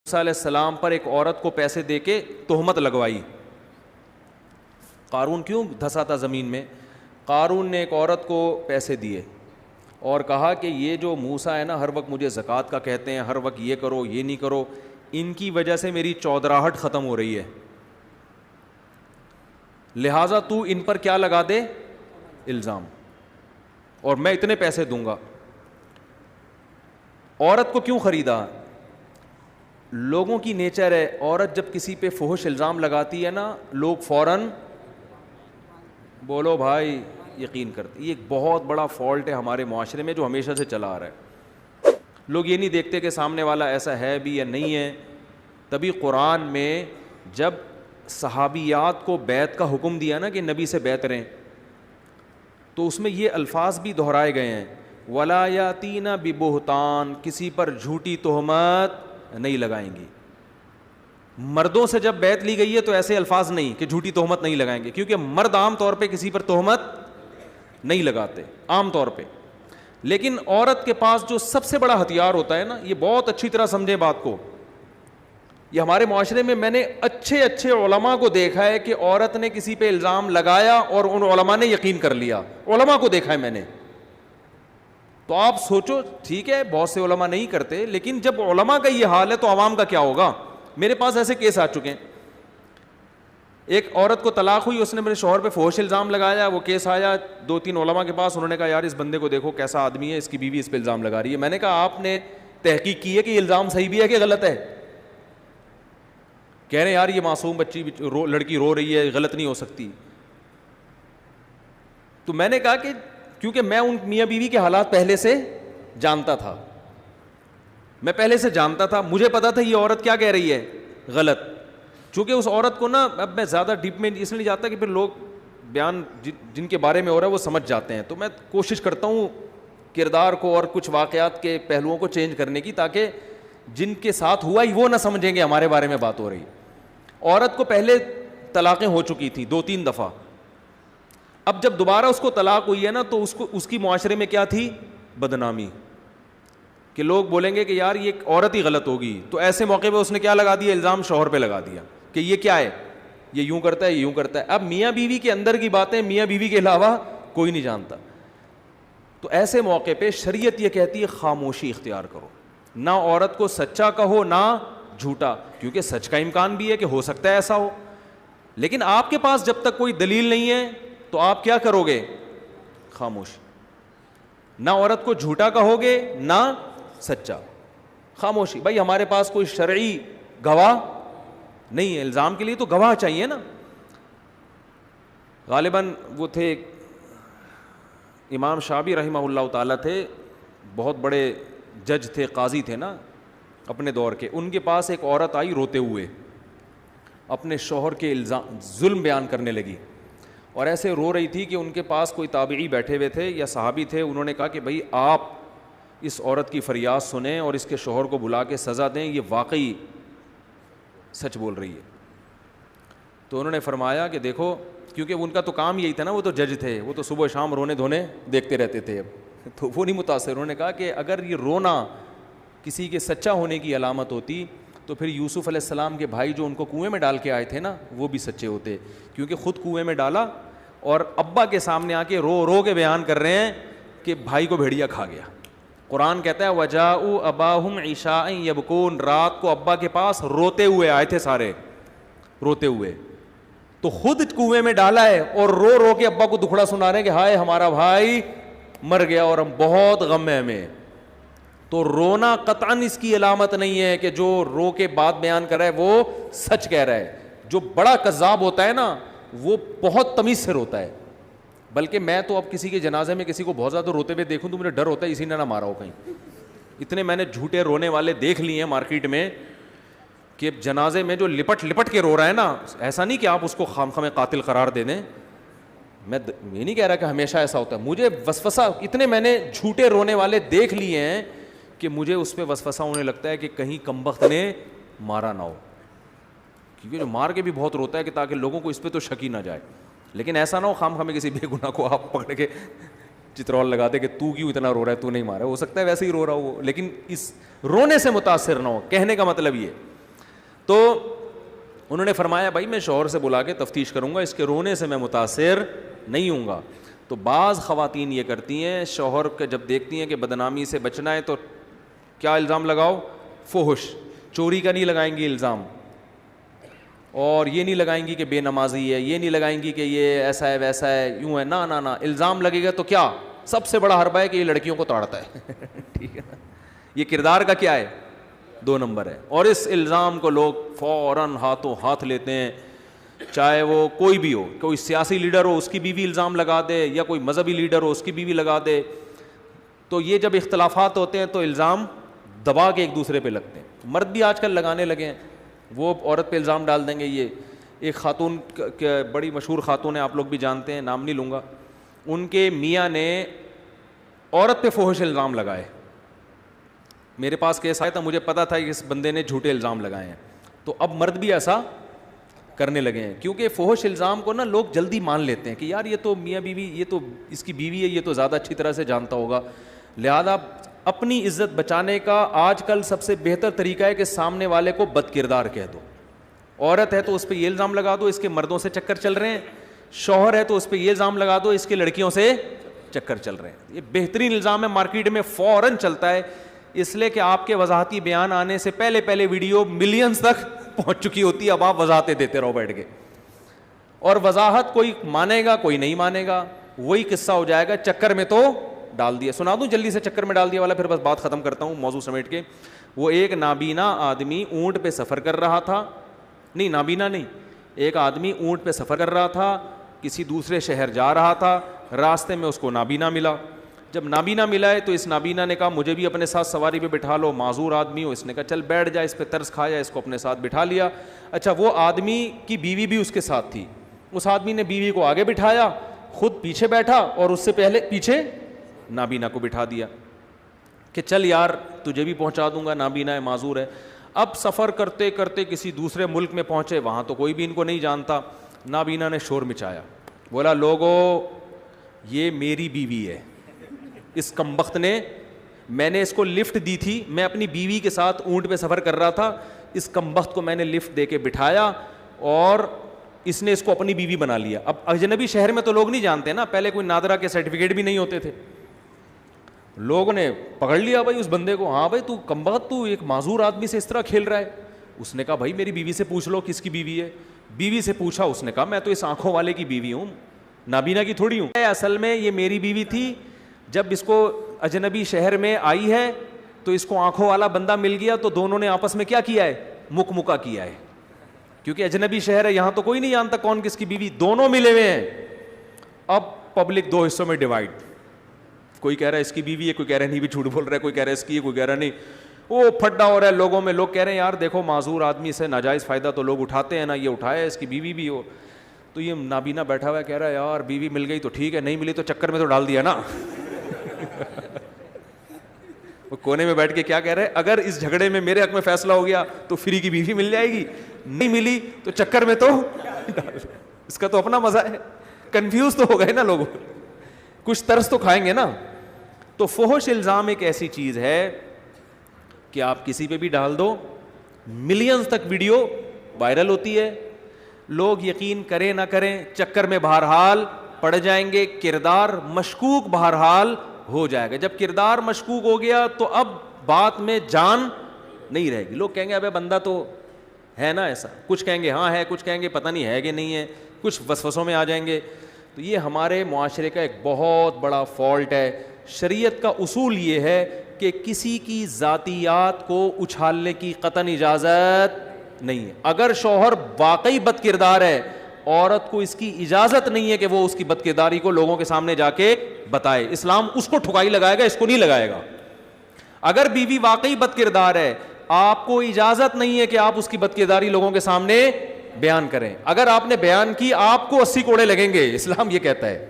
موسیٰ علیہ السلام پر ایک عورت کو پیسے دے کے تہمت لگوائی. قارون کیوں دھسا تھا زمین میں؟ قارون نے ایک عورت کو پیسے دیے اور کہا کہ یہ جو موسیٰ ہے نا ہر وقت مجھے زکوٰۃ کا کہتے ہیں, ہر وقت یہ کرو یہ نہیں کرو, ان کی وجہ سے میری چودراہٹ ختم ہو رہی ہے, لہٰذا تو ان پر کیا لگا دے, الزام, اور میں اتنے پیسے دوں گا. عورت کو کیوں خریدا؟ لوگوں کی نیچر ہے, عورت جب کسی پہ فحش الزام لگاتی ہے نا لوگ فوراً بولو بھائی یقین کرتے. یہ ایک بہت بڑا فالٹ ہے ہمارے معاشرے میں جو ہمیشہ سے چلا آ رہا ہے. لوگ یہ نہیں دیکھتے کہ سامنے والا ایسا ہے بھی یا نہیں ہے. تبھی قرآن میں جب صحابیات کو بیعت کا حکم دیا نا کہ نبی سے بیعت رہیں, تو اس میں یہ الفاظ بھی دہرائے گئے ہیں, ولا یاتین ببہتان, کسی پر جھوٹی تہمت نہیں لگائیں گی. مردوں سے جب بیعت لی گئی ہے تو ایسے الفاظ نہیں کہ جھوٹی تہمت نہیں لگائیں گے, کیونکہ مرد عام طور پہ کسی پر تہمت نہیں لگاتے عام طور پہ. لیکن عورت کے پاس جو سب سے بڑا ہتھیار ہوتا ہے نا, یہ بہت اچھی طرح سمجھیں بات کو, یہ ہمارے معاشرے میں میں نے اچھے اچھے علماء کو دیکھا ہے کہ عورت نے کسی پہ الزام لگایا اور ان علماء نے یقین کر لیا. علماء کو دیکھا ہے میں نے. تو آپ سوچو ٹھیک ہے بہت سے علماء نہیں کرتے, لیکن جب علماء کا یہ حال ہے تو عوام کا کیا ہوگا. میرے پاس ایسے کیس آ چکے ہیں. ایک عورت کو طلاق ہوئی, اس نے میرے شوہر پہ فحش الزام لگایا, وہ کیس آیا 2-3 علماء کے پاس, انہوں نے کہا یار اس بندے کو دیکھو کیسا آدمی ہے, اس کی بیوی اس پہ الزام لگا رہی ہے. میں نے کہا آپ نے تحقیق کی ہے کہ یہ الزام صحیح بھی ہے کہ غلط ہے؟ کہہ رہے ہیں یار یہ معصوم بچی لڑکی رو رہی ہے, غلط نہیں ہو سکتی. تو میں نے کہا کہ کیونکہ میں ان میاں بیوی کے حالات پہلے سے جانتا تھا, میں پہلے سے جانتا تھا, مجھے پتا تھا یہ عورت کیا کہہ رہی ہے غلط. چونکہ اس عورت کو نا, اب میں زیادہ ڈیپ میں اس لیے نہیں جاتا کہ پھر لوگ بیان جن کے بارے میں ہو رہا ہے وہ سمجھ جاتے ہیں, تو میں کوشش کرتا ہوں کردار کو اور کچھ واقعات کے پہلوؤں کو چینج کرنے کی, تاکہ جن کے ساتھ ہوا ہی وہ نہ سمجھیں گے ہمارے بارے میں بات ہو رہی. عورت کو پہلے طلاقیں ہو چکی تھیں 2-3 دفعہ. اب جب دوبارہ اس کو طلاق ہوئی ہے نا تو اس کی معاشرے میں کیا تھی, بدنامی, کہ لوگ بولیں گے کہ یار یہ ایک عورت ہی غلط ہوگی. تو ایسے موقع پہ اس نے کیا لگا دیا, الزام شوہر پہ لگا دیا کہ یہ کیا ہے, یہ یوں کرتا ہے, یہ یوں کرتا ہے. اب میاں بیوی کے اندر کی باتیں میاں بیوی کے علاوہ کوئی نہیں جانتا. تو ایسے موقع پہ شریعت یہ کہتی ہے خاموشی اختیار کرو, نہ عورت کو سچا کہو نہ جھوٹا, کیونکہ سچ کا امکان بھی ہے کہ ہو سکتا ہے ایسا ہو. لیکن آپ کے پاس جب تک کوئی دلیل نہیں ہے تو آپ کیا کرو گے, خاموش. نہ عورت کو جھوٹا کہو گے نہ سچا, خاموشی. بھائی ہمارے پاس کوئی شرعی گواہ نہیں ہے, الزام کے لیے تو گواہ چاہیے نا. غالباً وہ تھے امام شافعی رحمہ اللہ تعالیٰ تھے, بہت بڑے جج تھے, قاضی تھے نا اپنے دور کے. ان کے پاس ایک عورت آئی روتے ہوئے, اپنے شوہر کے الزام ظلم بیان کرنے لگی, اور ایسے رو رہی تھی کہ ان کے پاس کوئی تابعی بیٹھے ہوئے تھے یا صحابی تھے. انہوں نے کہا کہ بھائی آپ اس عورت کی فریاد سنیں اور اس کے شوہر کو بلا کے سزا دیں, یہ واقعی سچ بول رہی ہے. تو انہوں نے فرمایا کہ دیکھو, کیونکہ ان کا تو کام یہی تھا نا, وہ تو جج تھے, وہ تو صبح شام رونے دھونے دیکھتے رہتے تھے, تو وہ نہیں متاثر. انہوں نے کہا کہ اگر یہ رونا کسی کے سچا ہونے کی علامت ہوتی تو پھر یوسف علیہ السلام کے بھائی جو ان کو کنویں میں ڈال کے آئے تھے نا وہ بھی سچے ہوتے, کیونکہ خود کنویں میں ڈالا اور ابا کے سامنے آ کے رو رو کے بیان کر رہے ہیں کہ بھائی کو بھیڑیا کھا گیا. قرآن کہتا ہے وجاؤ اباہم عشاء یبکون, رات کو ابا کے پاس روتے ہوئے آئے تھے, سارے روتے ہوئے. تو خود کنویں میں ڈالا ہے اور رو رو کے ابا کو دکھڑا سنا رہے ہیں کہ ہائے ہمارا بھائی مر گیا اور ہم بہت غم ہے ہمیں. تو رونا قطعاً اس کی علامت نہیں ہے کہ جو رو کے بات بیان کر رہا ہے وہ سچ کہہ رہا ہے. جو بڑا کذاب ہوتا ہے نا وہ بہت تمیز سے روتا ہے. بلکہ میں تو اب کسی کے جنازے میں کسی کو بہت زیادہ روتے ہوئے دیکھوں تو مجھے ڈر ہوتا ہے اسی نے نہ مارا ہو کہیں. اتنے میں نے جھوٹے رونے والے دیکھ لیے ہیں مارکیٹ میں کہ جنازے میں جو لپٹ لپٹ کے رو رہا ہے نا, ایسا نہیں کہ آپ اس کو خامخواہ میں قاتل قرار دے دیں. میں یہ نہیں کہہ رہا کہ ہمیشہ ایسا ہوتا ہے, مجھے وسوسہ اتنے میں نے جھوٹے رونے والے دیکھ لیے ہیں کہ مجھے اس پہ وسوسہ ہونے لگتا ہے کہ کہیں کمبخت نے مارا نہ ہو, کیونکہ جو مار کے بھی بہت روتا ہے کہ تاکہ لوگوں کو اس پہ تو شک ہی نہ جائے. لیکن ایسا نہ ہو خام خامے کسی بے گناہ کو آپ پکڑ کے چترول لگاتے کہ تو کیوں اتنا رو رہا ہے, تو نہیں مارا, ہو سکتا ہے ویسے ہی رو رہا ہو, لیکن اس رونے سے متاثر نہ ہو. کہنے کا مطلب یہ تو انہوں نے فرمایا بھائی میں شوہر سے بلا کے تفتیش کروں گا, اس کے رونے سے میں متاثر نہیں ہوں گا. تو بعض خواتین یہ کرتی ہیں, شوہر کے جب دیکھتی ہیں کہ بدنامی سے بچنا ہے تو کیا الزام لگاؤ, فحش, چوری کا نہیں لگائیں گی الزام, اور یہ نہیں لگائیں گی کہ بے نمازی ہے, یہ نہیں لگائیں گی کہ یہ ایسا ہے ویسا ہے یوں ہے, نہ نہ نہ, الزام لگے گا تو کیا سب سے بڑا حربہ ہے کہ یہ لڑکیوں کو تاڑتا ہے. ٹھیک ہے نا, یہ کردار کا کیا ہے, 2 نمبر ہے. اور اس الزام کو لوگ فوراً ہاتھوں ہاتھ لیتے ہیں, چاہے وہ کوئی بھی ہو, کوئی سیاسی لیڈر ہو اس کی بیوی الزام لگا دے, یا کوئی مذہبی لیڈر ہو اس کی بیوی لگا دے. تو یہ جب اختلافات ہوتے ہیں تو الزام دبا کے ایک دوسرے پہ لگتے ہیں. مرد بھی آج کل لگانے لگے ہیں, وہ عورت پہ الزام ڈال دیں گے. یہ ایک خاتون, بڑی مشہور خاتون ہے, آپ لوگ بھی جانتے ہیں, نام نہیں لوں گا, ان کے میاں نے عورت پہ فحش الزام لگائے. میرے پاس کیس آیا تھا, مجھے پتا تھا کہ اس بندے نے جھوٹے الزام لگائے ہیں. تو اب مرد بھی ایسا کرنے لگے ہیں, کیونکہ فحش الزام کو نا لوگ جلدی مان لیتے ہیں کہ یار یہ تو میاں بیوی, یہ تو اس کی بیوی ہے, یہ تو زیادہ اچھی طرح سے جانتا ہوگا. لہذا اپنی عزت بچانے کا آج کل سب سے بہتر طریقہ ہے کہ سامنے والے کو بد کردار کہہ دو. عورت ہے تو اس پہ یہ الزام لگا دو اس کے مردوں سے چکر چل رہے ہیں, شوہر ہے تو اس پہ یہ الزام لگا دو اس کے لڑکیوں سے چکر چل رہے ہیں. یہ بہترین الزام ہے, مارکیٹ میں فوراً چلتا ہے, اس لیے کہ آپ کے وضاحتی بیان آنے سے پہلے ویڈیو ملینز تک پہنچ چکی ہوتی ہے. اب آپ وضاحتیں دیتے رہو بیٹھ کے, اور وضاحت کوئی مانے گا کوئی نہیں مانے گا, وہی قصہ ہو جائے گا. چکر میں تو ڈال دیا, سنا دوں جلدی سے, چکر میں ڈال دیا والا, پھر بس بات ختم کرتا ہوں موضوع سمیٹ کے. وہ ایک نابینا آدمی اونٹ پہ سفر کر رہا تھا, نہیں نابینا نہیں, ایک آدمی اونٹ پہ سفر کر رہا تھا, کسی دوسرے شہر جا رہا تھا, راستے میں اس کو نابینا ملا. جب نابینا ملا ہے تو اس نابینا نے کہا مجھے بھی اپنے ساتھ سواری پہ بٹھا لو, معذور آدمی ہو. اس نے کہا چل بیٹھ جا, اس پہ ترس کھایا, اس کو اپنے ساتھ بٹھا لیا. اچھا, وہ آدمی کی بیوی بھی اس کے ساتھ تھی. اس آدمی نے بیوی کو آگے بٹھایا, خود پیچھے بیٹھا, اور اس سے پہلے پیچھے نابینا کو بٹھا دیا کہ چل یار تجھے بھی پہنچا دوں گا, نابینا ہے, معذور ہے. اب سفر کرتے کرتے کسی دوسرے ملک میں پہنچے, وہاں تو کوئی بھی ان کو نہیں جانتا. نابینا نے شور مچایا, بولا لوگو یہ میری بیوی ہے, اس کمبخت نے, میں نے اس کو لفٹ دی تھی, میں اپنی بیوی کے ساتھ اونٹ پہ سفر کر رہا تھا, اس کمبخت کو میں نے لفٹ دے کے بٹھایا اور اس نے اس کو اپنی بیوی بنا لیا. اب اجنبی شہر میں تو لوگ نہیں جانتے نا, پہلے کوئی نادرا کے سرٹیفکیٹ بھی نہیں ہوتے تھے, لوگوں نے پکڑ لیا بھائی اس بندے کو, ہاں بھائی تو کمبخت, تو ایک معذور آدمی سے اس طرح کھیل رہا ہے. اس نے کہا بھائی میری بیوی سے پوچھ لو کس کی بیوی ہے. بیوی سے پوچھا, اس نے کہا میں تو اس آنکھوں والے کی بیوی ہوں, نابینا کی تھوڑی ہوں. اصل میں یہ میری بیوی تھی, جب اس کو اجنبی شہر میں آئی ہے تو اس کو آنکھوں والا بندہ مل گیا, تو دونوں نے آپس میں کیا کیا ہے, مکا کیا ہے, کیونکہ اجنبی شہر ہے, یہاں تو کوئی نہیں جانتا کون کس کی بیوی, دونوں ملے ہوئے ہیں. اب پبلک 2 حصوں میں ڈیوائڈ, کوئی کہہ رہا ہے اس کی بیوی ہے, کوئی کہہ رہا ہے نہیں بھی جھوٹ بول رہا ہے, کوئی کہہ رہا ہے اس کی ہے, کوئی کہہ رہا نہیں. وہ پھڈا ہو رہا ہے لوگوں میں, لوگ کہہ رہے ہیں یار دیکھو معذور آدمی سے ناجائز فائدہ تو لوگ اٹھاتے ہیں نا, یہ اٹھایا اس کی بیوی بھی ہو. تو یہ نابینا بیٹھا ہوا ہے, کہہ رہا ہے یار بیوی مل گئی تو ٹھیک ہے, نہیں ملی تو چکر میں تو ڈال دیا نا. وہ کونے میں بیٹھ کے کیا کہہ رہے ہیں, اگر اس جھگڑے میں میرے حق میں فیصلہ ہو گیا تو فری کی بیوی مل جائے گی, نہیں ملی تو چکر میں تو اس کا تو اپنا مزہ ہے. کنفیوز تو ہو گئے نا لوگ, کچھ طرز تو کھائیں گے نا. تو فحش الزام ایک ایسی چیز ہے کہ آپ کسی پہ بھی ڈال دو, ملینز تک ویڈیو وائرل ہوتی ہے, لوگ یقین کریں نہ کریں چکر میں بہرحال پڑ جائیں گے, کردار مشکوک بہرحال ہو جائے گا. جب کردار مشکوک ہو گیا تو اب بات میں جان نہیں رہے گی. لوگ کہیں گے ابے بندہ تو ہے نا ایسا, کچھ کہیں گے ہاں ہے, کچھ کہیں گے پتہ نہیں ہے کہ نہیں ہے, کچھ وسوسوں میں آ جائیں گے. تو یہ ہمارے معاشرے کا ایک بہت بڑا فالٹ ہے. شریعت کا اصول یہ ہے کہ کسی کی ذاتیات کو اچھالنے کی قطعاً اجازت نہیں ہے. اگر شوہر واقعی بد کردار ہے, عورت کو اس کی اجازت نہیں ہے کہ وہ اس کی بد کرداری کو لوگوں کے سامنے جا کے بتائے. اسلام اس کو ٹھکائی لگائے گا, اس کو نہیں لگائے گا. اگر بیوی واقعی بد کردار ہے, آپ کو اجازت نہیں ہے کہ آپ اس کی بد کرداری لوگوں کے سامنے بیان کریں. اگر آپ نے بیان کی آپ کو 80 کوڑے لگیں گے, اسلام یہ کہتا ہے,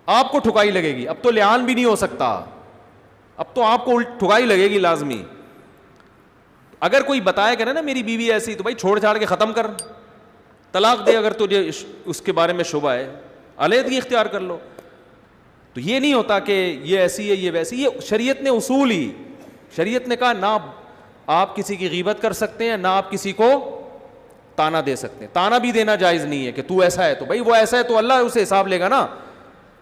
آپ کو ٹھکائی لگے گی. اب تو لعان بھی نہیں ہو سکتا, اب تو آپ کو ٹھکائی لگے گی لازمی. اگر کوئی بتایا کرے نا میری بیوی ایسی, تو بھائی چھوڑ چھاڑ کے ختم کر, طلاق دے. اگر تجھے اس کے بارے میں شبہ ہے, علیحدگی اختیار کر لو. تو یہ نہیں ہوتا کہ یہ ایسی ہے یہ ویسی. یہ شریعت نے اصول ہی, شریعت نے کہا نہ آپ کسی کی غیبت کر سکتے ہیں، نہ آپ کسی کو تانا دے سکتے ہیں. تانا بھی دینا جائز نہیں ہے کہ تو ایسا ہے، تو بھائی وہ ایسا ہے تو اللہ اسے حساب لے گا نا.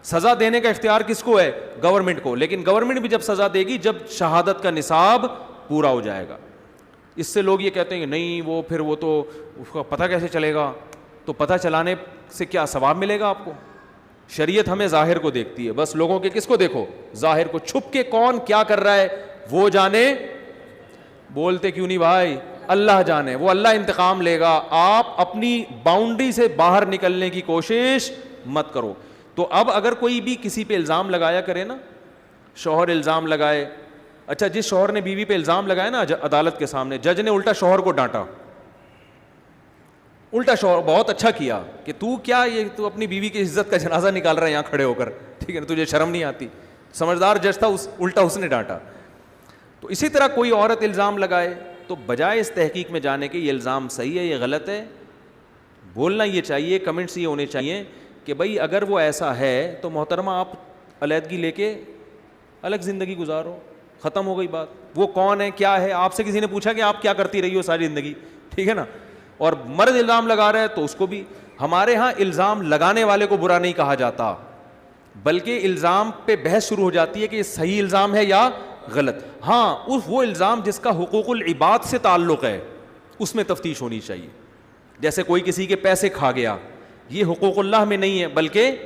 سزا دینے کا اختیار کس کو ہے؟ گورنمنٹ کو. لیکن گورنمنٹ بھی جب سزا دے گی جب شہادت کا نصاب پورا ہو جائے گا. اس سے لوگ یہ کہتے ہیں کہ نہیں وہ پھر وہ تو اس کا پتہ کیسے چلے گا؟ تو پتہ چلانے سے کیا ثواب ملے گا آپ کو؟ شریعت ہمیں ظاہر کو دیکھتی ہے، بس لوگوں کے کس کو دیکھو؟ ظاہر کو. چھپ کے کون کیا کر رہا ہے وہ جانے. بولتے کیوں نہیں بھائی؟ اللہ جانے، وہ اللہ انتقام لے گا. آپ اپنی باؤنڈری سے باہر نکلنے کی کوشش مت کرو. تو اب اگر کوئی بھی کسی پہ الزام لگایا کرے نا، شوہر الزام لگائے، اچھا جس شوہر نے بیوی پہ الزام لگایا نا عدالت کے سامنے، جج نے الٹا شوہر کو ڈانٹا، الٹا شوہر بہت اچھا کیا کہ تو کیا یہ تو اپنی بیوی کی عزت کا جنازہ نکال رہا ہے یہاں کھڑے ہو کر، ٹھیک ہے نا، تجھے شرم نہیں آتی. سمجھدار جج تھا، الٹا اس نے ڈانٹا. تو اسی طرح کوئی عورت الزام لگائے تو بجائے اس تحقیق میں جانے کے یہ الزام صحیح ہے یہ غلط ہے، بولنا یہ چاہیے، کمنٹس یہ ہونے چاہیے کہ بھائی اگر وہ ایسا ہے تو محترمہ آپ علیحدگی لے کے الگ زندگی گزارو، ختم ہو گئی بات. وہ کون ہے کیا ہے، آپ سے کسی نے پوچھا کہ آپ کیا کرتی رہی ہو ساری زندگی، ٹھیک ہے نا. اور مرد الزام لگا رہا ہے تو اس کو بھی. ہمارے ہاں الزام لگانے والے کو برا نہیں کہا جاتا، بلکہ الزام پہ بحث شروع ہو جاتی ہے کہ یہ صحیح الزام ہے یا غلط. ہاں وہ الزام جس کا حقوق العباد سے تعلق ہے اس میں تفتیش ہونی چاہیے. جیسے کوئی کسی کے پیسے کھا گیا، یہ حقوق اللہ میں نہیں ہے بلکہ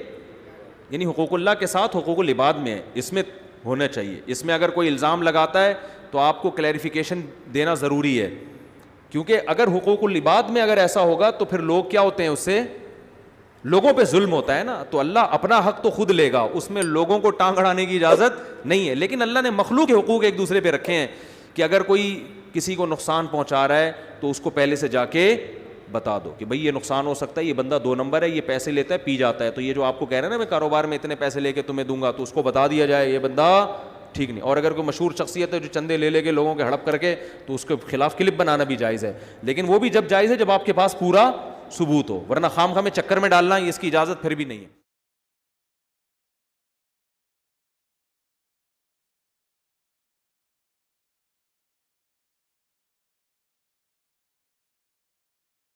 یعنی حقوق اللہ کے ساتھ حقوق العباد میں ہے، اس میں ہونا چاہیے. اس میں اگر کوئی الزام لگاتا ہے تو آپ کو کلیریفیکیشن دینا ضروری ہے، کیونکہ اگر حقوق العباد میں اگر ایسا ہوگا تو پھر لوگ کیا ہوتے ہیں، اس سے لوگوں پہ ظلم ہوتا ہے نا. تو اللہ اپنا حق تو خود لے گا، اس میں لوگوں کو ٹانگ اڑانے کی اجازت نہیں ہے. لیکن اللہ نے مخلوق کے حقوق ایک دوسرے پہ رکھے ہیں کہ اگر کوئی کسی کو نقصان پہنچا رہا ہے تو اس کو پہلے سے جا کے بتا دو کہ بھائی یہ نقصان ہو سکتا ہے، یہ بندہ 2 نمبر ہے، یہ پیسے لیتا ہے، پی جاتا ہے، تو یہ جو آپ کو کہہ رہے ہیں نا میں کاروبار میں اتنے پیسے لے کے تمہیں دوں گا، تو اس کو بتا دیا جائے یہ بندہ ٹھیک نہیں. اور اگر کوئی مشہور شخصیت ہے جو چندے لے کے لوگوں کے ہڑپ کر کے، تو اس کے خلاف کلپ بنانا بھی جائز ہے، لیکن وہ بھی جب جائز ہے جب آپ کے پاس پورا ثبوت ہو، ورنہ خام خواہ میں چکر میں ڈالنا اس کی اجازت پھر بھی نہیں ہے.